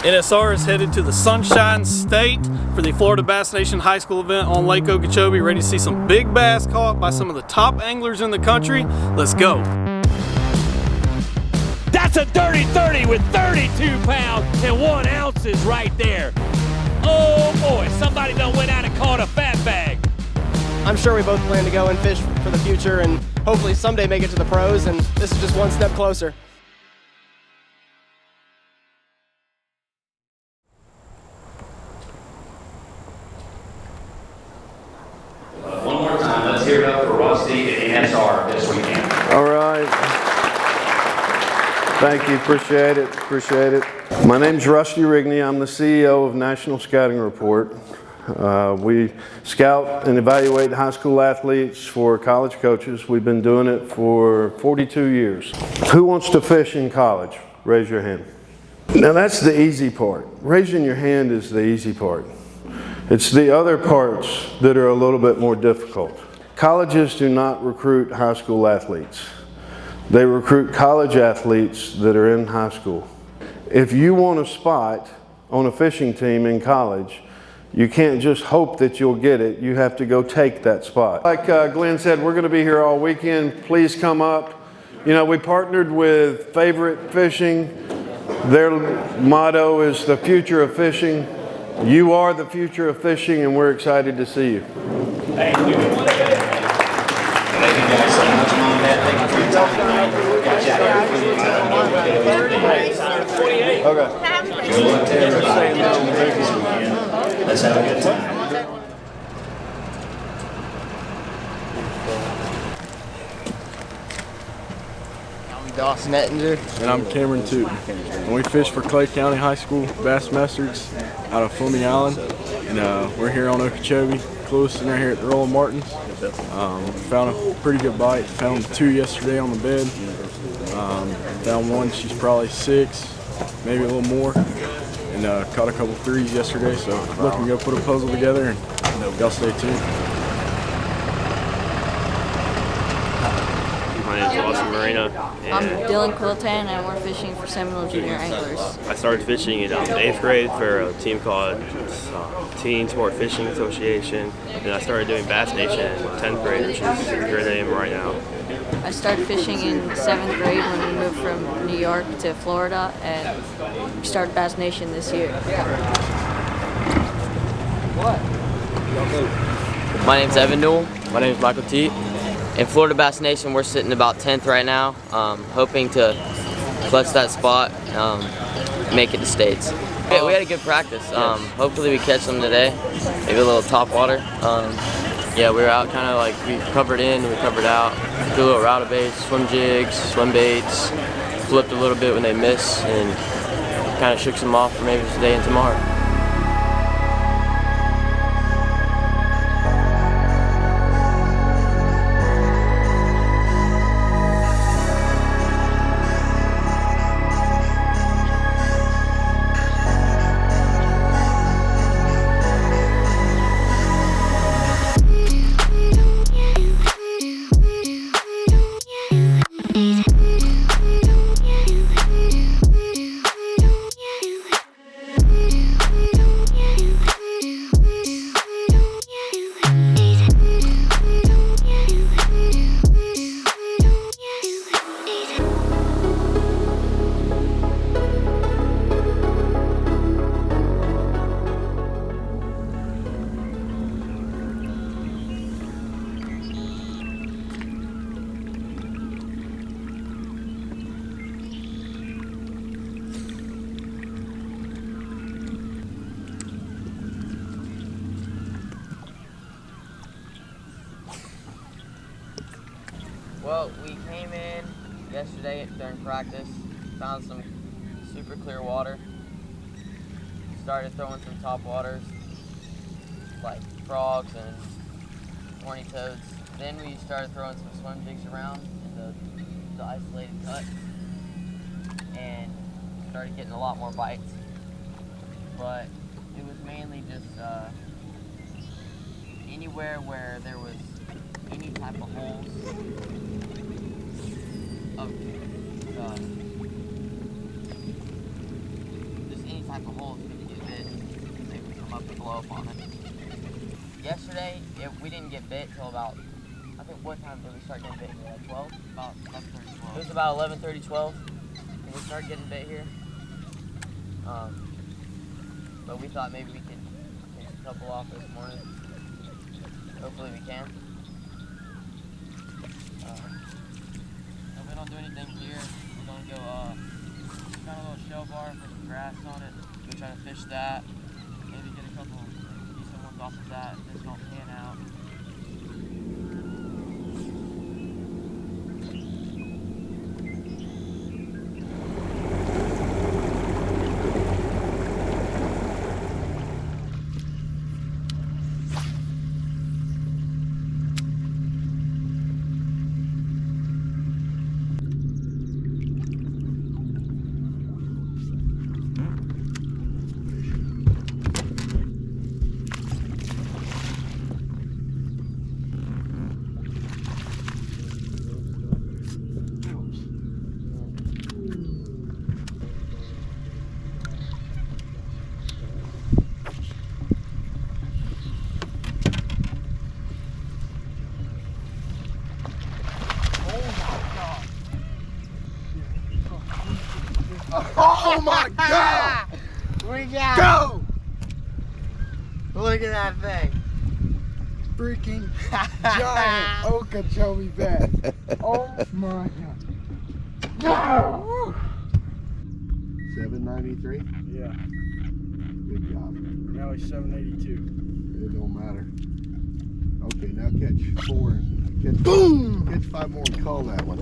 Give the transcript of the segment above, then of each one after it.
NSR is headed to the Sunshine State for the Florida Bass Nation High School event on Lake Okeechobee. Ready to see some big bass caught by some of the top anglers in the country. Let's go. That's a dirty 30 with 32 pounds and 1 ounces right there. Oh boy, somebody done went out and caught a fat bag. I'm sure we both plan to go and fish for the future and hopefully someday make it to the pros, and this is just one step closer. One more time, let's hear it up for Rusty and NSR this weekend. All right. Thank you, appreciate it, appreciate it. My name's Rusty Rigney. I'm the CEO of National Scouting Report. We scout and evaluate high school athletes for college coaches. We've been doing it for 42 years. Who wants to fish in college? Raise your hand. Now that's the easy part. Raising your hand is the easy part. It's the other parts that are a little bit more difficult. Colleges do not recruit high school athletes. They recruit college athletes that are in high school. If you want a spot on a fishing team in college, you can't just hope that you'll get it. You have to go take that spot. Like Glenn said, we're going to be here all weekend. Please come up. You know, we partnered with Favorite Fishing. Their motto is the future of fishing. You are the future of fishing, and we're excited to see you. Thank you. Thank you guys so much, Mom and Dad. Thank you for your time tonight. Okay. Good luck to everybody. Let's have a good time. Dawson Ettinger. And I'm Cameron Toot. And we fish for Clay County High School Bassmasters out of Fleming Island. And we're here on Okeechobee, close and right here at the Roland Martins. Found a pretty good bite. Found 2 yesterday on the bed. Found one, she's probably 6, maybe a little more. And caught a couple 3s yesterday, so looking to go put a puzzle together, and y'all stay tuned. My name is Austin Marina. I'm Dylan Quiltan, and we're fishing for Seminole Junior Anglers. I started fishing in 8th grade for a team called Teen Sport Fishing Association, and I started doing Bass Nation in 10th grade, which is where I am right now. I started fishing in 7th grade when we moved from New York to Florida, and we started Bass Nation this year. My name's Evan Newell. My name's Michael Teat. In Florida Bass Nation, we're sitting about 10th right now, hoping to clutch that spot, make it to states. Yeah, we had a good practice. Hopefully we catch them today, maybe a little top water. Yeah, we were out kind of like, we covered in, we covered out, do a little router baits, swim jigs, swim baits, flipped a little bit when they miss, and kind of shook them off for maybe today and tomorrow. Well, we came in yesterday during practice, found some super clear water, started throwing some top waters like frogs and horny toads. Then we started throwing some swim jigs around in the isolated cut and started getting a lot more bites. But it was mainly just anywhere where there was any type of holes of just any type at the hole if we get bit. Maybe we come up and blow up on it. Yesterday, we didn't get bit till about, I think, what time did we start getting bit here? Like 12? About 11:30, 12. It was about 11:30, 12 when we started getting bit here. But we thought maybe we could take a couple off this morning. Hopefully we can. If we don't do anything here, we're going to go find a little shell bar, put some grass on it, go try to fish that, maybe get a couple decent ones off of that if this don't pan out. Oh my God! We got Go! Look at that thing. Freaking giant Okeechobee bass. Oh my God. No! 793? Yeah. Good job. Now he's 782. It don't matter. Okay, now catch 4. Catch, boom! Catch 5 more and call that one.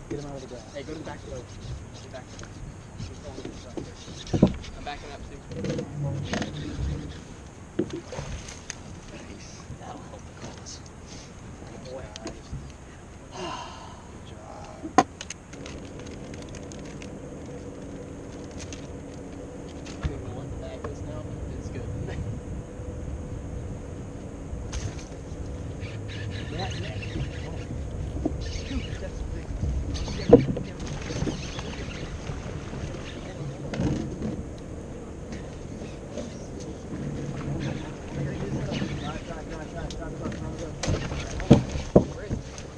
Get him out of the ground. Hey, go to the back row. Get back. I'm backing up too. Nice. That'll help the cause. Good boy. Good job. I don't know what the bag is now, but it's good.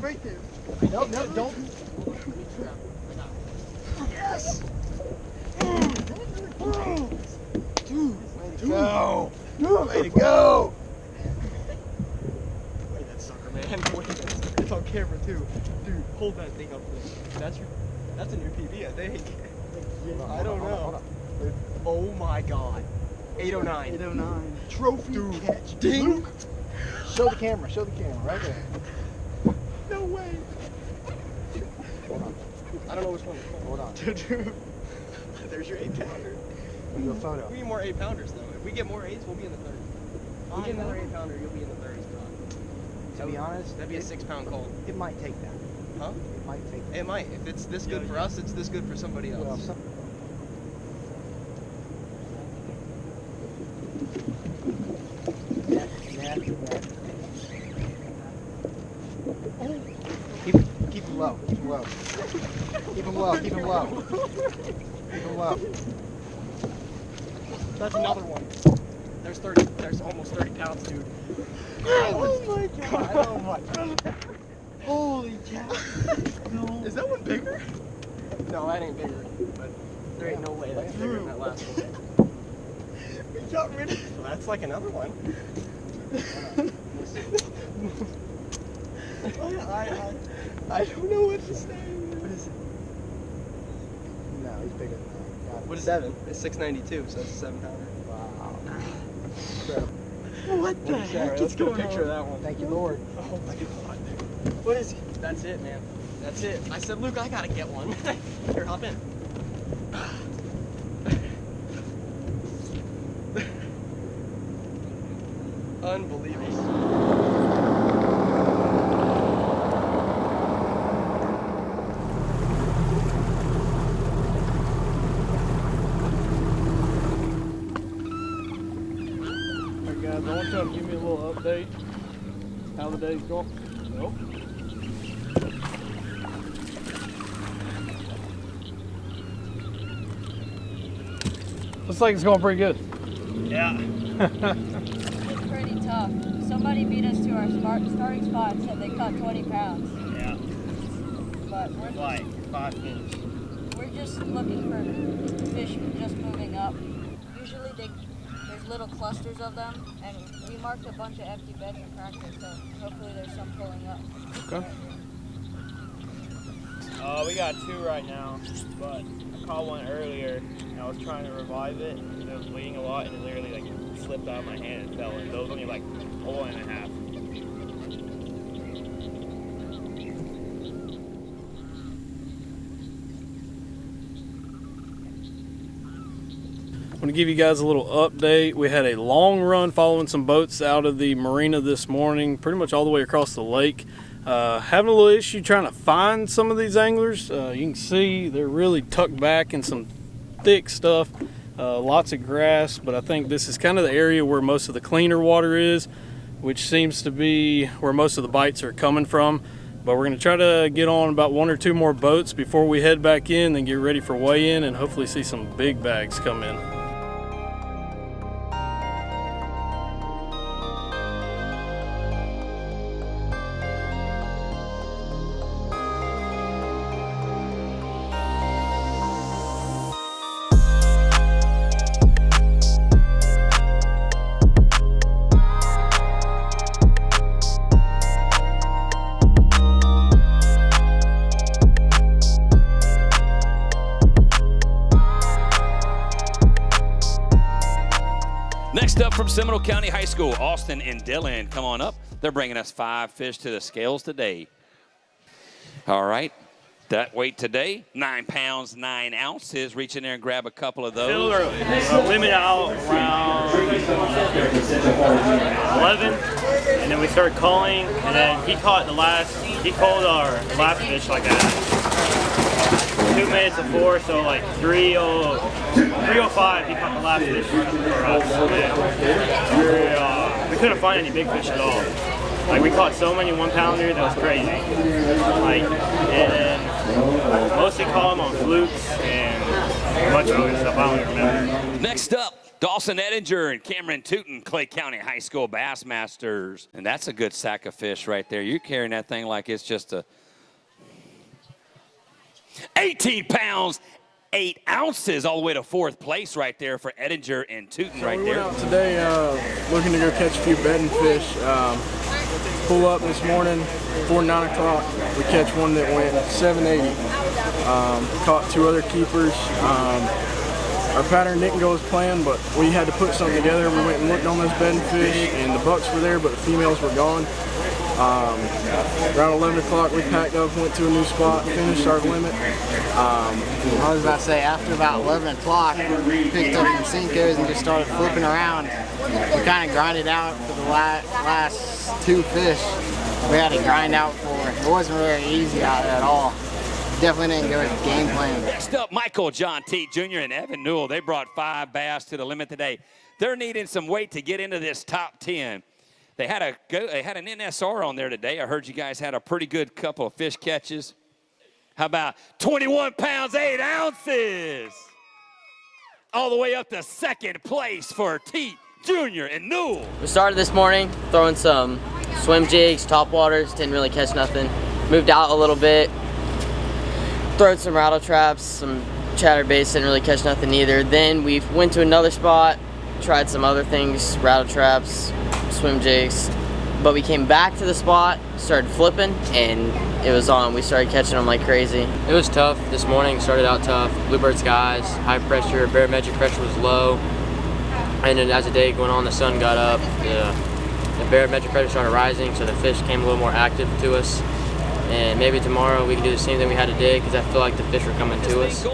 Right there. No, no, don't. Yes! Dude, way to go! Way to go! Wait that sucker, man. Wait that sucker. It's on camera too. Dude, hold that thing up there. That's a new PB, I think. I don't know. Oh my God. 809. 809. Trophy catch. Ding! Show the camera, right there. No way. Hold on. I don't know which one to call. Hold on. Dude. There's your 8-pounder. We do a photo. We need more 8-pounders though. If we get more 8s, we'll be in the 30s. If we get another 8-pounder, you'll be in the 30s, bro. To be honest, That'd be a 6-pound cold. it might take that. Huh? It might take that. It might. If it's this good for us, it's this good for somebody else. Well, some- Keep him low. Keep him low. Keep him low. Keep him low. Keep him low. That's another one. There's almost 30 pounds, dude. Oh my God! Oh my God! Holy cow! No. Is that one bigger? No, that ain't bigger. But there ain't no way that's bigger than that last one. We got rid of. Well, that's like another one. I don't know what to say. What is it? No, he's bigger than that. What is 7? It's 692, so it's a 7-pounder. Wow. Incredible. What the heck? Let's get a picture of that one. Thank you, Lord. Oh my God. What is it? That's it, man. That's it. I said, Luke, I gotta get one. Here, hop in. Unbelievable. I want y'all to give me a little update how the day's going. Nope. Looks like it's going pretty good. Yeah. It's pretty tough. Somebody beat us to our starting spot and said they caught 20 pounds. Yeah. But we're Like 5 fish. we're just looking for fish just moving up. Usually there's little clusters of them, and we marked a bunch of empty beds in practice, so hopefully there's some pulling up. Okay. We got 2 right now, but I caught one earlier, and I was trying to revive it, and it was bleeding a lot, and it literally like slipped out of my hand and fell, and those only like 1.5. I'm going to give you guys a little update. We had a long run following some boats out of the marina this morning, pretty much all the way across the lake. Having a little issue trying to find some of these anglers. You can see they're really tucked back in some thick stuff, lots of grass, but I think this is kind of the area where most of the cleaner water is, which seems to be where most of the bites are coming from. But we're going to try to get on about 1 or 2 more boats before we head back in, then get ready for weigh-in and hopefully see some big bags come in. Next up from Seminole County High School, Austin and Dylan, come on up. They're bringing us 5 fish to the scales today. All right, that weight today, 9 pounds, 9 ounces. Reach in there and grab a couple of those. Filled our limit out around 11, and then we started calling, and then he called our last fish like at 2 minutes before, so like 3:05 he caught the last fish for us. We couldn't find any big fish at all. Like we caught so many 1-pounders, that was crazy. Like, and then mostly caught them on flukes and a bunch of other stuff I don't remember. Next up, Dawson Ettinger and Cameron Tootin, Clay County High School Bass Masters. And that's a good sack of fish right there. You're carrying that thing like it's just a 18 pounds, 8 ounces, all the way to 4th place right there for Ettinger and Tootin right we there. went out today looking to go catch a few bedding fish. Pull up this morning before 9 o'clock. We catch one that went 780. Caught 2 other keepers. Our pattern didn't go as planned, but we had to put something together. We went and looked on those bedding fish, and the bucks were there, but the females were gone. Around 11 o'clock, we packed up, went to a new spot, finished our limit. I was about to say, after about 11 o'clock, we picked up some Cincos and just started flipping around. We kind of grinded out for the last 2 fish we had to grind out for. It wasn't really easy out there at all. Definitely didn't go with the game plan. Next up, Michael John Teat Jr. and Evan Newell. They brought 5 bass to the limit today. They're needing some weight to get into this top 10. They had an NSR on there today. I heard you guys had a pretty good couple of fish catches. How about 21 pounds, 8 ounces? All the way up to 2nd place for Teat Jr. and Newell. We started this morning throwing some swim jigs, top waters, didn't really catch nothing. Moved out a little bit, throwed some rattle traps, some chatterbaits, didn't really catch nothing either. Then we went to another spot, tried some other things, rattle traps, swim jigs, but we came back to the spot, started flipping, and it was on. We started catching them like crazy. It was tough this morning, started out tough. Bluebird skies, high pressure, barometric pressure was low, and then as the day went on, the sun got up, the barometric pressure started rising, so the fish came a little more active to us. And maybe tomorrow we can do the same thing we had today, because I feel like the fish are coming to us.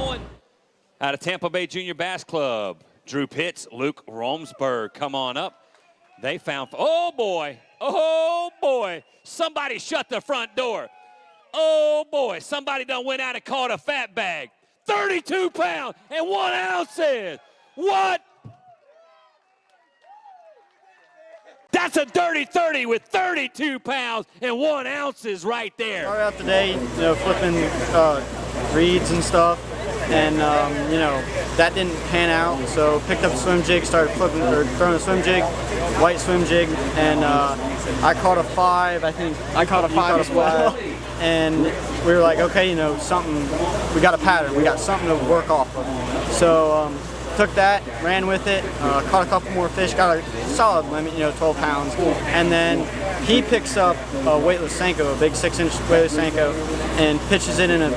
Out of Tampa Bay Junior Bass Club, Drew Pitts, Luke Romsberg, come on up. They found, oh boy, somebody shut the front door. Oh boy, somebody done went out and caught a fat bag. 32 pounds and 1 ounces. What? That's a dirty 30 with 32 pounds and 1 ounces right there. Started out the day, you know, flipping reeds and stuff, and you know, that didn't pan out. So picked up a swim jig, started flipping or throwing a swim jig, white swim jig, and I caught a 5. I think I caught a 5 as well. And we were like, okay, you know, something. We got a pattern. We got something to work off of. So took that, ran with it, caught a couple more fish, got a solid limit, you know, 12 pounds. And then he picks up a weightless Senko, a big 6-inch weightless Senko, and pitches it in a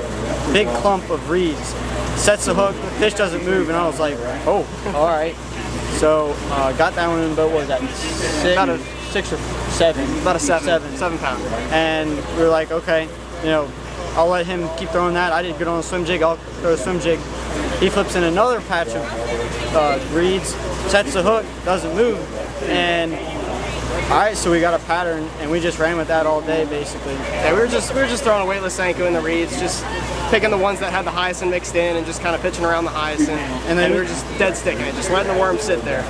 big clump of reeds. Sets the hook, the fish doesn't move, and I was like, oh, all right. So got that one in about, what was that, 6 or 7? About a 7 pounder. And we were like, okay, you know, I'll let him keep throwing that. I did good on a swim jig, I'll throw a swim jig. He flips in another patch of reeds, sets the hook, doesn't move, and all right, so we got a pattern, and we just ran with that all day, basically. Yeah, we were just throwing a weightless Senko in the reeds, just picking the ones that had the hyacinth mixed in, and just kind of pitching around the hyacinth. And then we were just dead sticking it, just letting the worm sit there.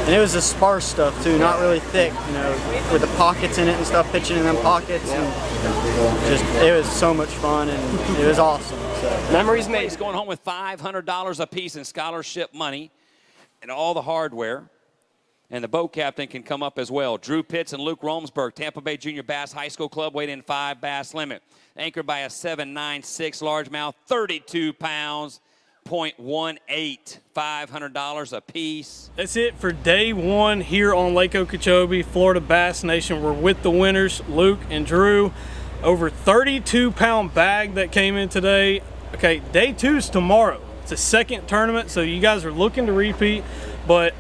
And it was the sparse stuff too, not really thick, you know, with the pockets in it and stuff, pitching in them pockets. Yeah. And just, it was so much fun, and it was awesome. So. Memories made. He's going home with $500 apiece in scholarship money and all the hardware. And the boat captain can come up as well. Drew Pitts and Luke Romsberg, Tampa Bay Junior Bass High School Club, weighed in 5 bass limit. Anchored by a 796 largemouth, 32 pounds, 0.18, $500 a piece. That's it for day 1 here on Lake Okeechobee, Florida Bass Nation. We're with the winners, Luke and Drew. Over 32-pound bag that came in today. Okay, day 2 is tomorrow. It's a second tournament, so you guys are looking to repeat, but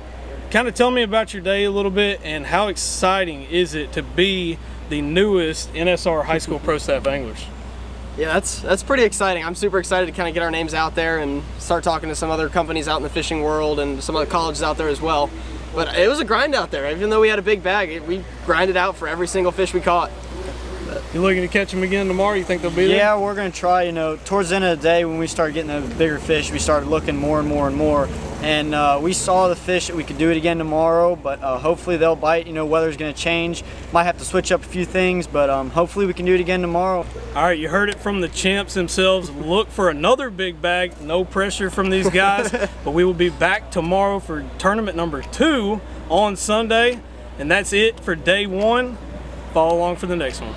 kind of tell me about your day a little bit, and how exciting is it to be the newest NSR High School Pro Staff anglers? Yeah, that's pretty exciting. I'm super excited to kind of get our names out there and start talking to some other companies out in the fishing world and some other colleges out there as well. But it was a grind out there. Even though we had a big bag, we grinded out for every single fish we caught. You looking to catch them again tomorrow? You think they'll be there? Yeah, we're going to try. You know, towards the end of the day, when we started getting the bigger fish, we started looking more and more and more. And we saw the fish that we could do it again tomorrow, but hopefully they'll bite. You know, weather's going to change. Might have to switch up a few things, but hopefully we can do it again tomorrow. All right, you heard it from the champs themselves. Look for another big bag. No pressure from these guys, but we will be back tomorrow for tournament number 2 on Sunday. And that's it for day 1. Follow along for the next one.